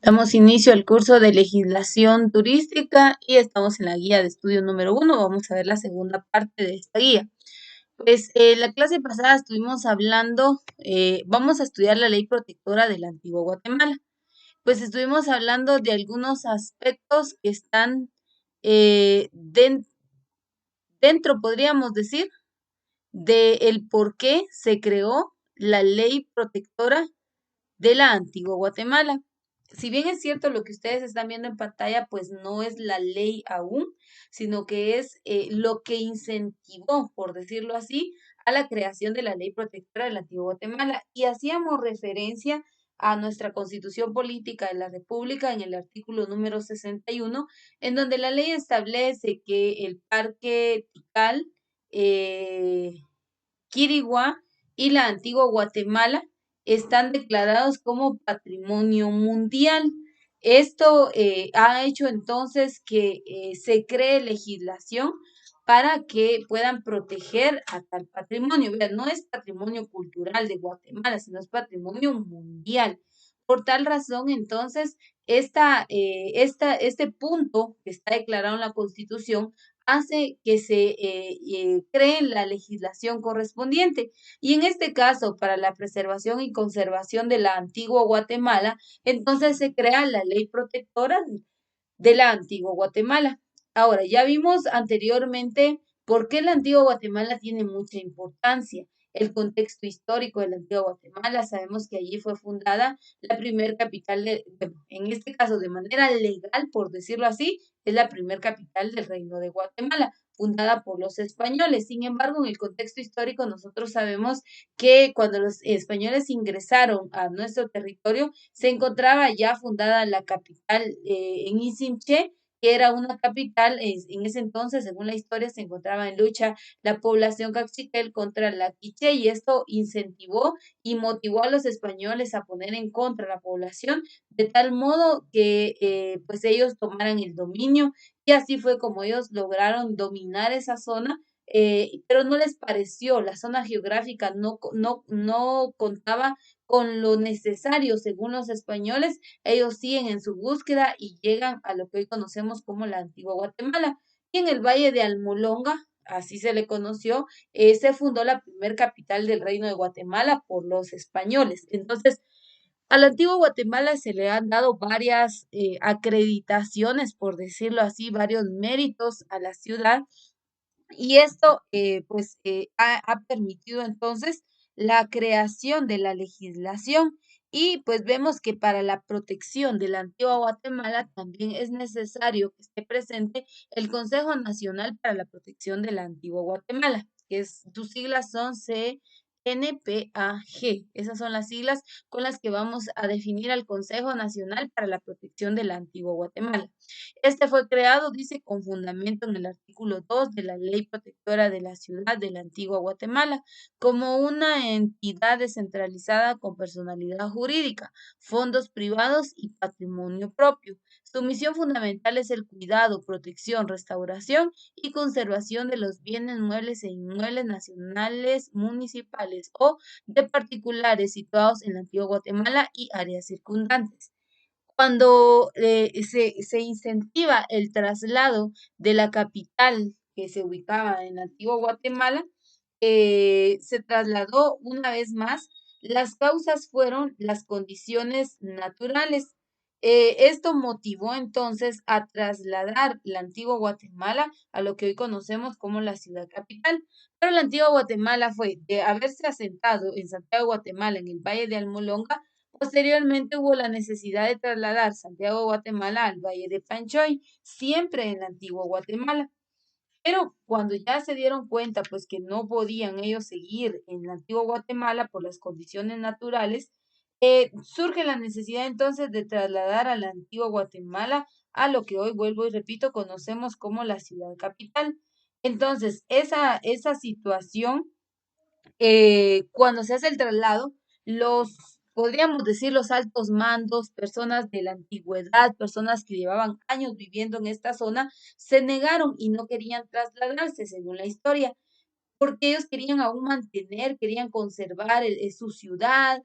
Damos inicio al curso de legislación turística y estamos en la guía de estudio número 1. Vamos a ver la segunda parte de esta guía. Pues la clase pasada estuvimos hablando, vamos a estudiar la ley protectora de la antigua Guatemala. Pues estuvimos hablando de algunos aspectos que están dentro, podríamos decir, de el por qué se creó la ley protectora de la antigua Guatemala. Si bien es cierto lo que ustedes están viendo en pantalla, pues no es la ley aún, sino que es lo que incentivó, por decirlo así, a la creación de la ley protectora de la antigua Guatemala. Y hacíamos referencia a nuestra constitución política de la República en el artículo número 61, en donde la ley establece que el Parque Tikal, eh, Quiriguá y la antigua Guatemala están declarados como patrimonio mundial. Esto ha hecho entonces que se cree legislación para que puedan proteger a tal patrimonio. Vean, no es patrimonio cultural de Guatemala, sino es patrimonio mundial. Por tal razón, entonces, este punto que está declarado en la Constitución hace que se cree la legislación correspondiente. Y en este caso, para la preservación y conservación de la antigua Guatemala, entonces se crea la ley protectora de la antigua Guatemala. Ahora, ya vimos anteriormente por qué la antigua Guatemala tiene mucha importancia. El contexto histórico de la antigua Guatemala, sabemos que allí fue fundada la primer capital, en este caso de manera legal, por decirlo así, es la primer capital del Reino de Guatemala, fundada por los españoles. Sin embargo, en el contexto histórico nosotros sabemos que cuando los españoles ingresaron a nuestro territorio, se encontraba ya fundada la capital en Isimché, que era una capital, en ese entonces, según la historia, se encontraba en lucha la población caxiquel contra la quiché, y esto incentivó y motivó a los españoles a poner en contra la población, de tal modo que pues ellos tomaran el dominio, y así fue como ellos lograron dominar esa zona, pero no les pareció, la zona geográfica no contaba con lo necesario según los españoles. Ellos siguen en su búsqueda y llegan a lo que hoy conocemos como la antigua Guatemala. Y en el Valle de Almolonga, así se le conoció, se fundó la primer capital del Reino de Guatemala por los españoles. Entonces, a la antigua Guatemala se le han dado varias acreditaciones, por decirlo así, varios méritos a la ciudad, y esto ha permitido entonces la creación de la legislación, y pues vemos que para la protección de la antigua Guatemala también es necesario que esté presente el Consejo Nacional para la Protección de la Antigua Guatemala, que sus siglas son CNPAG. Esas son las siglas con las que vamos a definir al Consejo Nacional para la Protección de la Antigua Guatemala. Este fue creado, dice, con fundamento en el artículo 2 de la Ley Protectora de la Ciudad de la Antigua Guatemala, como una entidad descentralizada con personalidad jurídica, fondos privados y patrimonio propio. Su misión fundamental es el cuidado, protección, restauración y conservación de los bienes muebles e inmuebles nacionales, municipales o de particulares situados en la Antigua Guatemala y áreas circundantes. Cuando se incentiva el traslado de la capital que se ubicaba en la antigua Guatemala, se trasladó una vez más. Las causas fueron las condiciones naturales. Esto motivó entonces a trasladar la antigua Guatemala a lo que hoy conocemos como la ciudad capital. Pero la antigua Guatemala fue de haberse asentado en Santiago, Guatemala, en el Valle de Almolonga. Posteriormente hubo la necesidad de trasladar Santiago de Guatemala al Valle de Panchoy, siempre en la antigua Guatemala. Pero cuando ya se dieron cuenta, pues que no podían ellos seguir en la antigua Guatemala por las condiciones naturales, surge la necesidad entonces de trasladar a la antigua Guatemala a lo que hoy, vuelvo y repito, conocemos como la ciudad capital. Entonces, esa situación, cuando se hace el traslado, podríamos decir, los altos mandos, personas de la antigüedad, personas que llevaban años viviendo en esta zona, se negaron y no querían trasladarse, según la historia. porque ellos querían aún mantener, querían conservar su ciudad.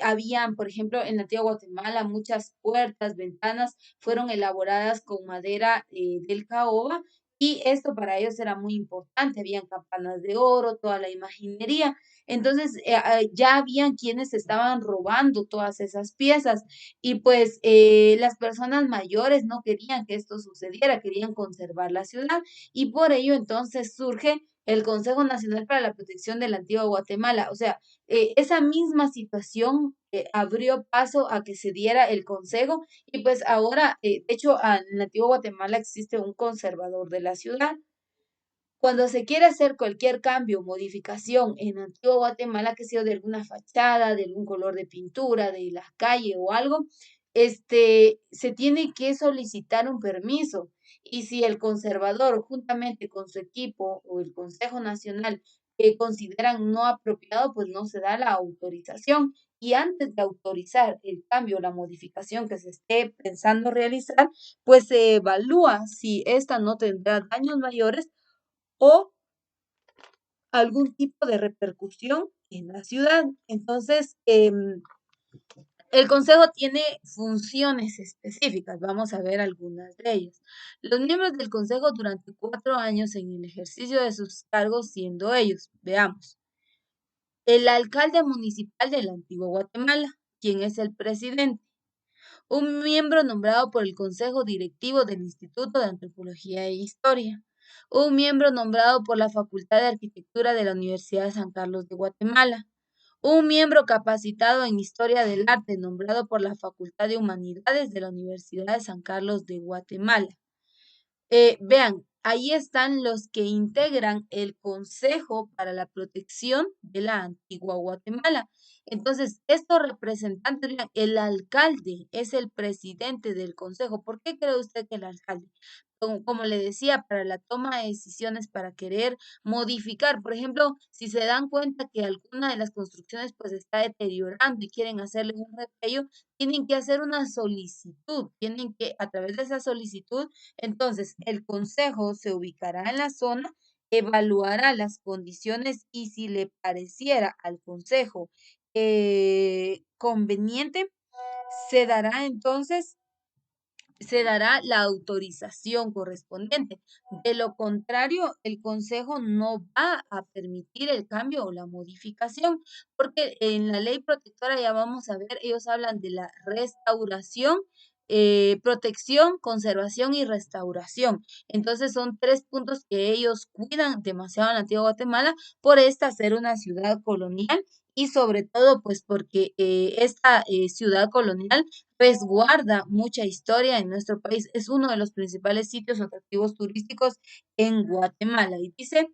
Habían, por ejemplo, en la antigua Guatemala, muchas puertas, ventanas fueron elaboradas con madera del caoba, y esto para ellos era muy importante. Habían campanas de oro, toda la imaginería. Entonces, ya habían quienes estaban robando todas esas piezas, y pues las personas mayores no querían que esto sucediera, querían conservar la ciudad, y por ello entonces surge el Consejo Nacional para la Protección de la Antigua Guatemala. O sea, esa misma situación abrió paso a que se diera el consejo, y pues ahora, de hecho, en la Antigua Guatemala existe un conservador de la ciudad. Cuando se quiere hacer cualquier cambio o modificación en Antigua Guatemala, que sea de alguna fachada, de algún color de pintura, de la calle o algo, se tiene que solicitar un permiso. Y si el conservador, juntamente con su equipo o el Consejo Nacional, consideran no apropiado, pues no se da la autorización. Y antes de autorizar el cambio o la modificación que se esté pensando realizar, pues se evalúa si esta no tendrá daños mayores o algún tipo de repercusión en la ciudad. Entonces, el consejo tiene funciones específicas. Vamos a ver algunas de ellas. Los miembros del consejo durante 4 años en el ejercicio de sus cargos, siendo ellos, veamos, el alcalde municipal de la Antigua Guatemala, quien es el presidente, un miembro nombrado por el Consejo Directivo del Instituto de Antropología e Historia, un miembro nombrado por la Facultad de Arquitectura de la Universidad de San Carlos de Guatemala, un miembro capacitado en Historia del Arte nombrado por la Facultad de Humanidades de la Universidad de San Carlos de Guatemala. Vean, ahí están los que integran el Consejo para la Protección de la Antigua Guatemala. Entonces, estos representantes, vean, el alcalde es el presidente del consejo. ¿Por qué cree usted que el alcalde? Como le decía, para la toma de decisiones, para querer modificar, por ejemplo, si se dan cuenta que alguna de las construcciones pues está deteriorando y quieren hacerle un repello, tienen que hacer una solicitud, tienen que, a través de esa solicitud, entonces el consejo se ubicará en la zona, evaluará las condiciones, y si le pareciera al consejo conveniente, se dará entonces se dará la autorización correspondiente. De lo contrario, el consejo no va a permitir el cambio o la modificación, porque en la ley protectora, ya vamos a ver, ellos hablan de la restauración, protección, conservación y restauración. Entonces son 3 puntos que ellos cuidan demasiado en la antigua Guatemala, por esta ser una ciudad colonial, y sobre todo pues porque esta ciudad colonial resguarda mucha historia en nuestro país. Es uno de los principales sitios atractivos turísticos en Guatemala. Y dice,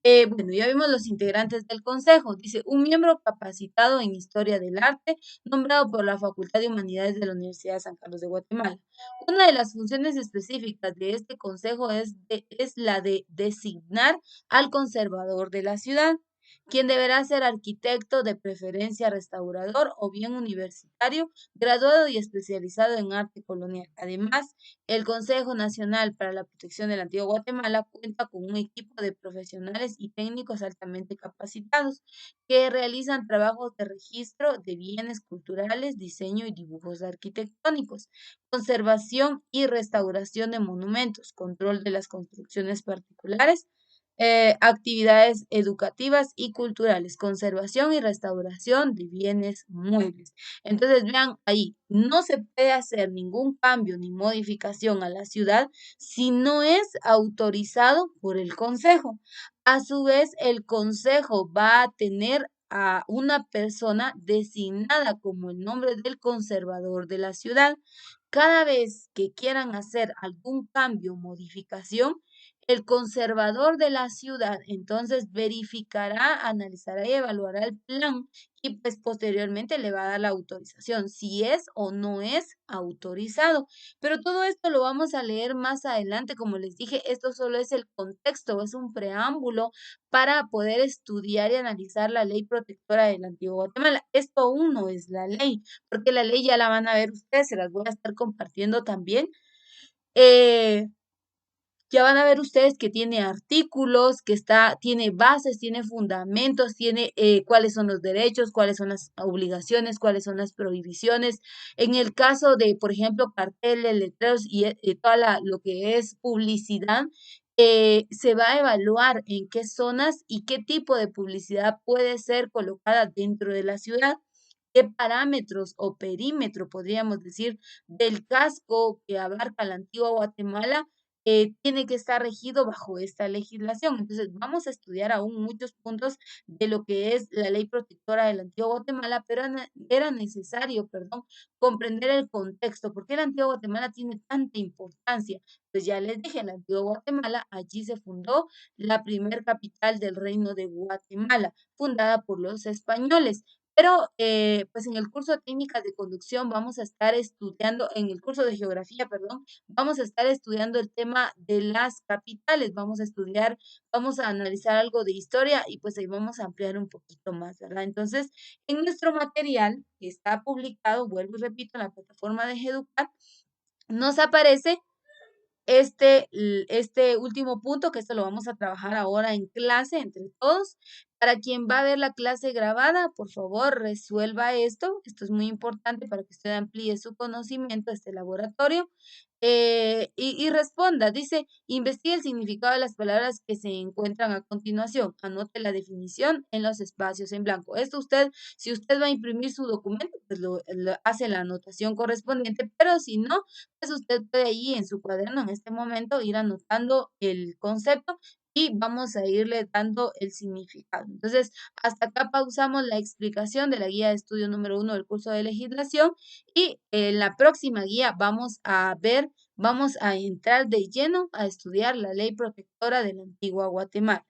bueno, ya vimos los integrantes del consejo. Dice, un miembro capacitado en historia del arte, nombrado por la Facultad de Humanidades de la Universidad de San Carlos de Guatemala. Una de las funciones específicas de este consejo es la de designar al conservador de la ciudad, quien deberá ser arquitecto, de preferencia restaurador o bien universitario, graduado y especializado en arte colonial. Además, el Consejo Nacional para la Protección de la Antigua Guatemala cuenta con un equipo de profesionales y técnicos altamente capacitados que realizan trabajos de registro de bienes culturales, diseño y dibujos arquitectónicos, conservación y restauración de monumentos, control de las construcciones particulares, actividades educativas y culturales, conservación y restauración de bienes muebles. Entonces, vean ahí, no se puede hacer ningún cambio ni modificación a la ciudad si no es autorizado por el consejo. A su vez, el consejo va a tener a una persona designada como el nombre del conservador de la ciudad. Cada vez que quieran hacer algún cambio o modificación, el conservador de la ciudad entonces verificará, analizará y evaluará el plan, y pues posteriormente le va a dar la autorización, si es o no es autorizado. Pero todo esto lo vamos a leer más adelante. Como les dije, esto solo es el contexto, es un preámbulo para poder estudiar y analizar la ley protectora del Antiguo Guatemala. Esto aún no es la ley, porque la ley ya la van a ver ustedes, se las voy a estar compartiendo también. Eh, Ya van a ver ustedes que tiene artículos, que tiene bases, tiene fundamentos, tiene cuáles son los derechos, cuáles son las obligaciones, cuáles son las prohibiciones. En el caso de, por ejemplo, carteles, letreros y toda lo que es publicidad, se va a evaluar en qué zonas y qué tipo de publicidad puede ser colocada dentro de la ciudad, qué parámetros o perímetro, podríamos decir, del casco que abarca la antigua Guatemala, tiene que estar regido bajo esta legislación. Entonces, vamos a estudiar aún muchos puntos de lo que es la ley protectora de la antigua Guatemala, pero era necesario, perdón, comprender el contexto. ¿Por qué la antigua Guatemala tiene tanta importancia? Pues ya les dije, en la antigua Guatemala, allí se fundó la primer capital del reino de Guatemala, fundada por los españoles. Pero, pues en el curso de técnicas de conducción vamos a estar estudiando, en el curso de geografía, perdón, vamos a estar estudiando el tema de las capitales, vamos a analizar algo de historia y pues ahí vamos a ampliar un poquito más, ¿verdad? Entonces, en nuestro material que está publicado, vuelvo y repito, en la plataforma de Educar, nos aparece este último punto, que esto lo vamos a trabajar ahora en clase entre todos. Para quien va a ver la clase grabada, por favor, resuelva esto. Esto es muy importante para que usted amplíe su conocimiento de este laboratorio. Y responda, dice, investigue el significado de las palabras que se encuentran a continuación. Anote la definición en los espacios en blanco. Esto usted, si usted va a imprimir su documento, pues lo hace la anotación correspondiente, pero si no, pues usted puede ahí en su cuaderno en este momento ir anotando el concepto y vamos a irle dando el significado. Entonces, hasta acá pausamos la explicación de la guía de estudio número 1 del curso de legislación y en la próxima guía vamos a entrar de lleno a estudiar la ley protectora de la antigua Guatemala.